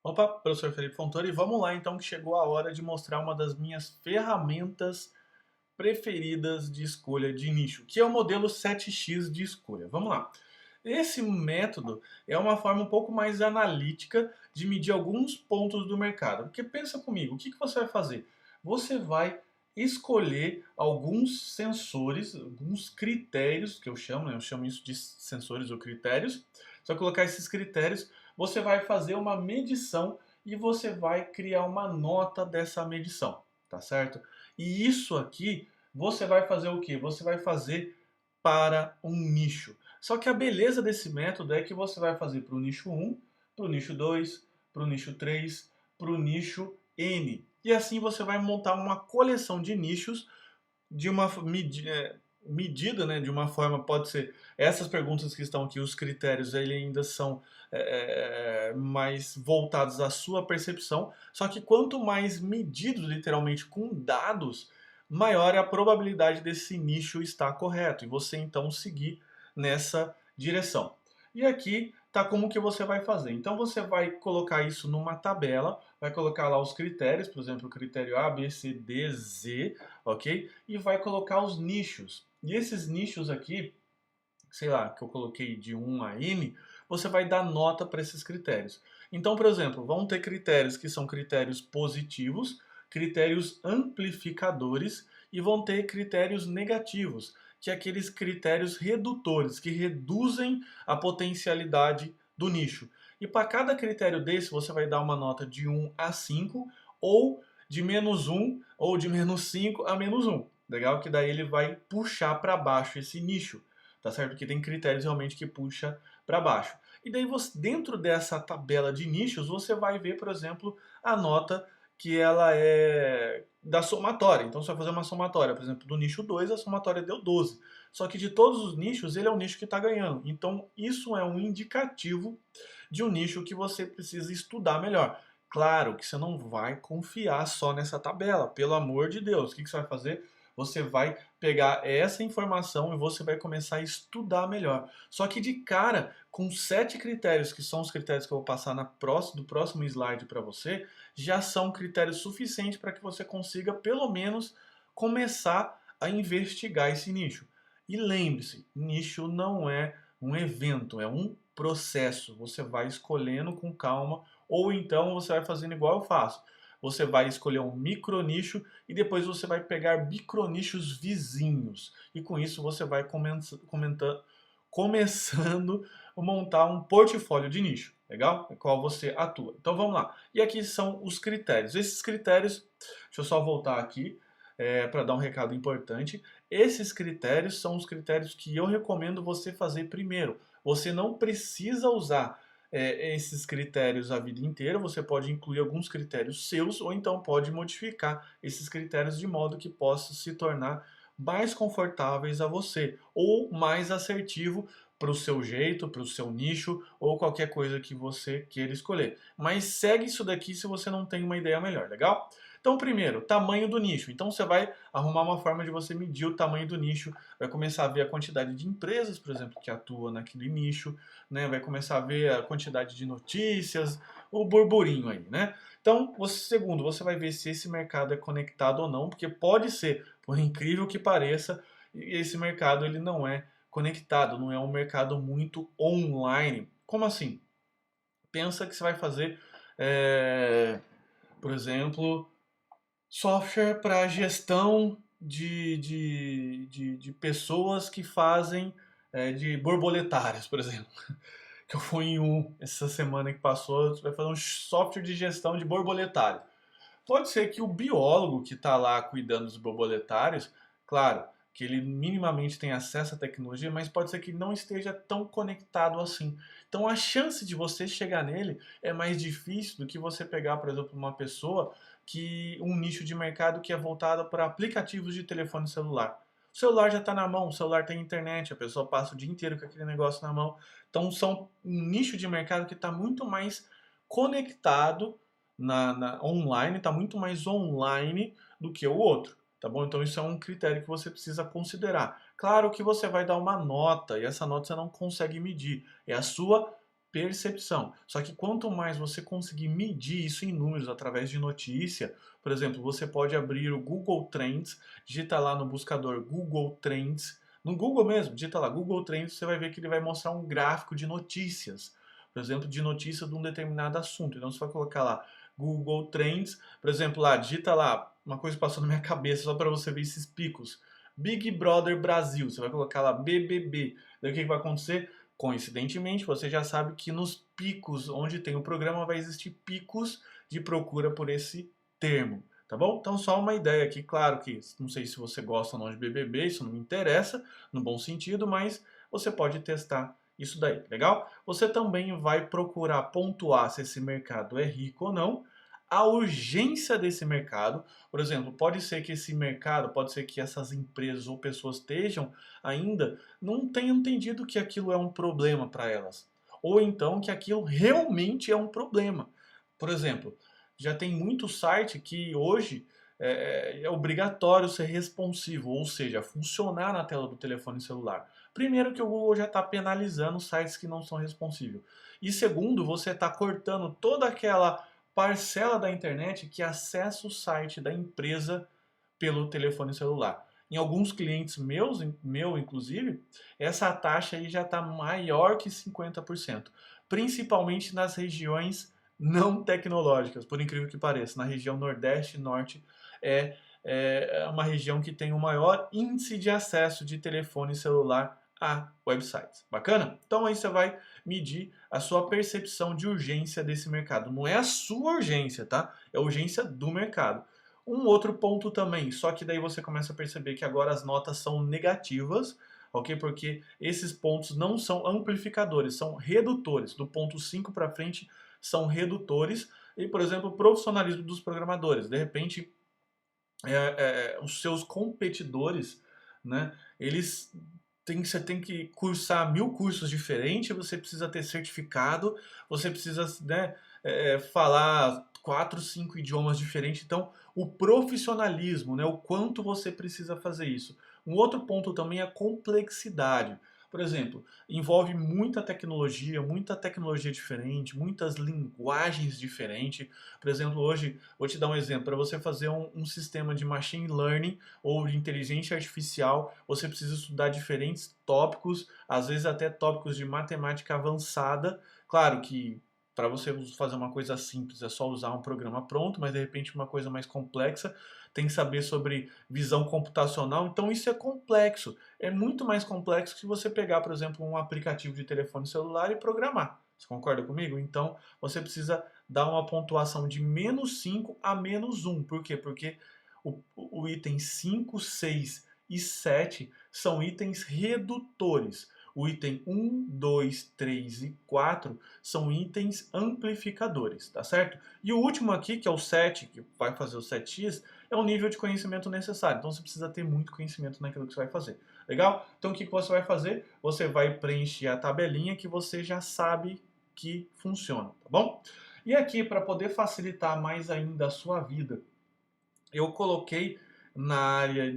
Opa, professor Felipe Fontoura, e vamos lá então que chegou a hora de mostrar uma das minhas ferramentas preferidas de escolha de nicho, que é o modelo 7x de escolha. Vamos lá. Esse método é uma forma um pouco mais analítica de medir alguns pontos do mercado. Porque pensa comigo, o que você vai fazer? Você vai escolher alguns sensores, alguns critérios, que eu chamo, né? Eu chamo isso de sensores ou critérios. Você vai colocar esses critérios, você vai fazer uma medição e você vai criar uma nota dessa medição, tá certo? E isso aqui você vai fazer o quê? Você vai fazer para um nicho. Só que a beleza desse método é que você vai fazer para o nicho 1, para o nicho 2, para o nicho 3, para o nicho N. E assim você vai montar uma coleção de nichos de uma medida, né, de uma forma, pode ser, essas perguntas que estão aqui, os critérios, ele ainda são mais voltados à sua percepção, só que quanto mais medidos, literalmente, com dados, maior é a probabilidade desse nicho estar correto, e você então seguir nessa direção. E aqui tá como que você vai fazer. Então você vai colocar isso numa tabela, vai colocar lá os critérios, por exemplo, o critério A, B, C, D, Z, ok? E vai colocar os nichos. E esses nichos aqui, sei lá, que eu coloquei de 1 a N, você vai dar nota para esses critérios. Então, por exemplo, vão ter critérios que são critérios positivos, critérios amplificadores e vão ter critérios negativos, que é aqueles critérios redutores, que reduzem a potencialidade do nicho. E para cada critério desse, você vai dar uma nota de 1 a 5 ou de -1 ou de -5 a -1. Legal? Que daí ele vai puxar para baixo esse nicho, tá certo? Porque tem critérios realmente que puxa para baixo. E daí você, dentro dessa tabela de nichos, você vai ver, por exemplo, a nota que ela é da somatória. Então você vai fazer uma somatória, por exemplo, do nicho 2, a somatória deu 12. Só que de todos os nichos, ele é o nicho que está ganhando. Então isso é um indicativo de um nicho que você precisa estudar melhor. Claro que você não vai confiar só nessa tabela, pelo amor de Deus. O que você vai fazer? Você vai pegar essa informação e você vai começar a estudar melhor. Só que de cara, com 7 critérios, que são os critérios que eu vou passar do próximo slide para você, já são critérios suficientes para que você consiga, pelo menos, começar a investigar esse nicho. E lembre-se, nicho não é um evento, é um processo. Você vai escolhendo com calma, ou então você vai fazendo igual eu faço. Você vai escolher um micronicho e depois você vai pegar micronichos vizinhos. E com isso você vai começando a montar um portfólio de nicho, legal? No qual você atua. Então vamos lá. E aqui são os critérios. Esses critérios, deixa eu só voltar aqui para dar um recado importante. Esses critérios são os critérios que eu recomendo você fazer primeiro. Você não precisa usar esses critérios a vida inteira, você pode incluir alguns critérios seus ou então pode modificar esses critérios de modo que possa se tornar mais confortáveis a você ou mais assertivo para o seu jeito, para o seu nicho ou qualquer coisa que você queira escolher. Mas segue isso daqui se você não tem uma ideia melhor, legal? Então, primeiro, tamanho do nicho. Então, você vai arrumar uma forma de você medir o tamanho do nicho, vai começar a ver a quantidade de empresas, por exemplo, que atuam naquele nicho, né? Vai começar a ver a quantidade de notícias, o burburinho aí, né? Então, segundo, você vai ver se esse mercado é conectado ou não, porque pode ser, por incrível que pareça, esse mercado ele não é conectado, não é um mercado muito online. Como assim? Pensa que você vai fazer, por exemplo, software para gestão de pessoas que fazem de borboletárias, por exemplo. Que eu fui em um essa semana que passou, você vai fazer um software de gestão de borboletários. Pode ser que o biólogo que está lá cuidando dos borboletários, claro, que ele minimamente tem acesso à tecnologia, mas pode ser que não esteja tão conectado assim. Então a chance de você chegar nele é mais difícil do que você pegar, por exemplo, uma pessoa que um nicho de mercado que é voltado para aplicativos de telefone celular. O celular já está na mão, o celular tem internet, a pessoa passa o dia inteiro com aquele negócio na mão. Então são um nicho de mercado que está muito mais conectado online, está muito mais online do que o outro, tá bom? Então isso é um critério que você precisa considerar. Claro que você vai dar uma nota e essa nota você não consegue medir, é a sua percepção. Só que quanto mais você conseguir medir isso em números através de notícia, por exemplo, você pode abrir o Google Trends, digita lá no buscador Google Trends, no Google mesmo, digita lá Google Trends, você vai ver que ele vai mostrar um gráfico de notícias, por exemplo, de notícia de um determinado assunto. Então você vai colocar lá Google Trends, por exemplo, lá, digita lá, uma coisa que passou na minha cabeça só para você ver esses picos. Big Brother Brasil, você vai colocar lá BBB. Daí o que vai acontecer? Coincidentemente, você já sabe que nos picos onde tem o programa vai existir picos de procura por esse termo, tá bom? Então só uma ideia aqui, claro que não sei se você gosta ou não de BBB, isso não me interessa, no bom sentido, mas você pode testar isso daí, legal? Você também vai procurar pontuar se esse mercado é rico ou não, a urgência desse mercado, por exemplo, pode ser que esse mercado, pode ser que essas empresas ou pessoas estejam ainda não tenham entendido que aquilo é um problema para elas, ou então que aquilo realmente é um problema. Por exemplo, já tem muito site que hoje é obrigatório ser responsivo, ou seja, funcionar na tela do telefone celular. Primeiro que o Google já está penalizando sites que não são responsivos. E segundo, você está cortando toda aquela parcela da internet que acessa o site da empresa pelo telefone celular. Em alguns clientes meu inclusive, essa taxa aí já está maior que 50%, principalmente nas regiões não tecnológicas, por incrível que pareça. Na região Nordeste e Norte é, é uma região que tem o maior índice de acesso de telefone celular a websites. Bacana? Então aí você vai medir a sua percepção de urgência desse mercado. Não é a sua urgência, tá? É a urgência do mercado. Um outro ponto também, só que daí você começa a perceber que agora as notas são negativas, ok? Porque esses pontos não são amplificadores, são redutores. Do ponto 5 para frente são redutores. E, por exemplo, o profissionalismo dos programadores. De repente, os seus competidores, né? Eles você tem que cursar 1000 cursos diferentes, você precisa ter certificado, você precisa, né, falar 4, 5 idiomas diferentes. Então, o profissionalismo, né, o quanto você precisa fazer isso. Um outro ponto também é a complexidade. Por exemplo, envolve muita tecnologia diferente, muitas linguagens diferentes. Por exemplo, hoje, vou te dar um exemplo, para você fazer um sistema de machine learning ou de inteligência artificial, você precisa estudar diferentes tópicos, às vezes até tópicos de matemática avançada. Claro que para você fazer uma coisa simples é só usar um programa pronto, mas de repente uma coisa mais complexa tem que saber sobre visão computacional. Então isso é complexo. É muito mais complexo que você pegar, por exemplo, um aplicativo de telefone celular e programar. Você concorda comigo? Então você precisa dar uma pontuação de -5 a -1. Por quê? Porque o item 5, 6 e 7 são itens redutores. O item 1, 2, 3 e 4 são itens amplificadores, tá certo? E o último aqui, que é o 7, que vai fazer o 7x, é o nível de conhecimento necessário. Então você precisa ter muito conhecimento naquilo que você vai fazer. Legal? Então o que você vai fazer? Você vai preencher a tabelinha que você já sabe que funciona, tá bom? E aqui, para poder facilitar mais ainda a sua vida, eu coloquei na área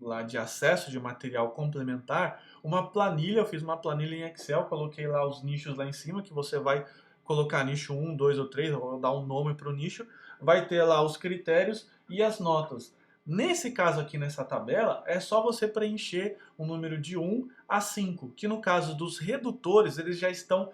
lá de acesso de material complementar uma planilha. Eu fiz uma planilha em Excel, coloquei lá os nichos lá em cima, que você vai colocar nicho 1, 2 ou 3, eu vou dar um nome para o nicho, vai ter lá os critérios e as notas. Nesse caso aqui, nessa tabela, é só você preencher um número de 1 a 5, que no caso dos redutores, eles já estão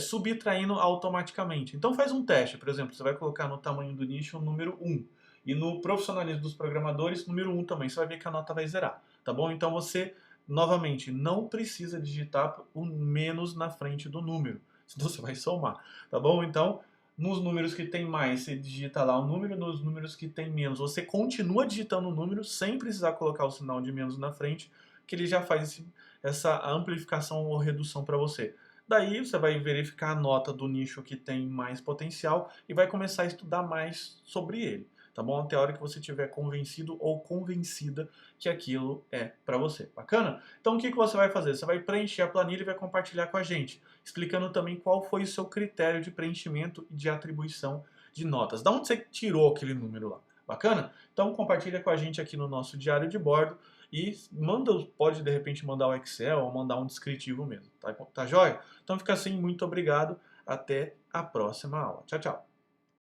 subtraindo automaticamente. Então faz um teste, por exemplo, você vai colocar no tamanho do nicho o número 1 e no profissionalismo dos programadores, número 1 também, você vai ver que a nota vai zerar, tá bom? Então você, novamente, não precisa digitar o menos na frente do número, senão você vai somar, tá bom? Então, nos números que tem mais, você digita lá o número, nos números que tem menos, você continua digitando o número sem precisar colocar o sinal de menos na frente, que ele já faz essa amplificação ou redução para você. Daí você vai verificar a nota do nicho que tem mais potencial e vai começar a estudar mais sobre ele, tá bom? Até a hora que você estiver convencido ou convencida que aquilo é para você. Bacana? Então o que você vai fazer? Você vai preencher a planilha e vai compartilhar com a gente, explicando também qual foi o seu critério de preenchimento e de atribuição de notas. Da onde você tirou aquele número lá? Bacana? Então compartilha com a gente aqui no nosso diário de bordo e pode de repente mandar o Excel ou mandar um descritivo mesmo, tá joia? Então fica assim, muito obrigado, até a próxima aula. Tchau, tchau.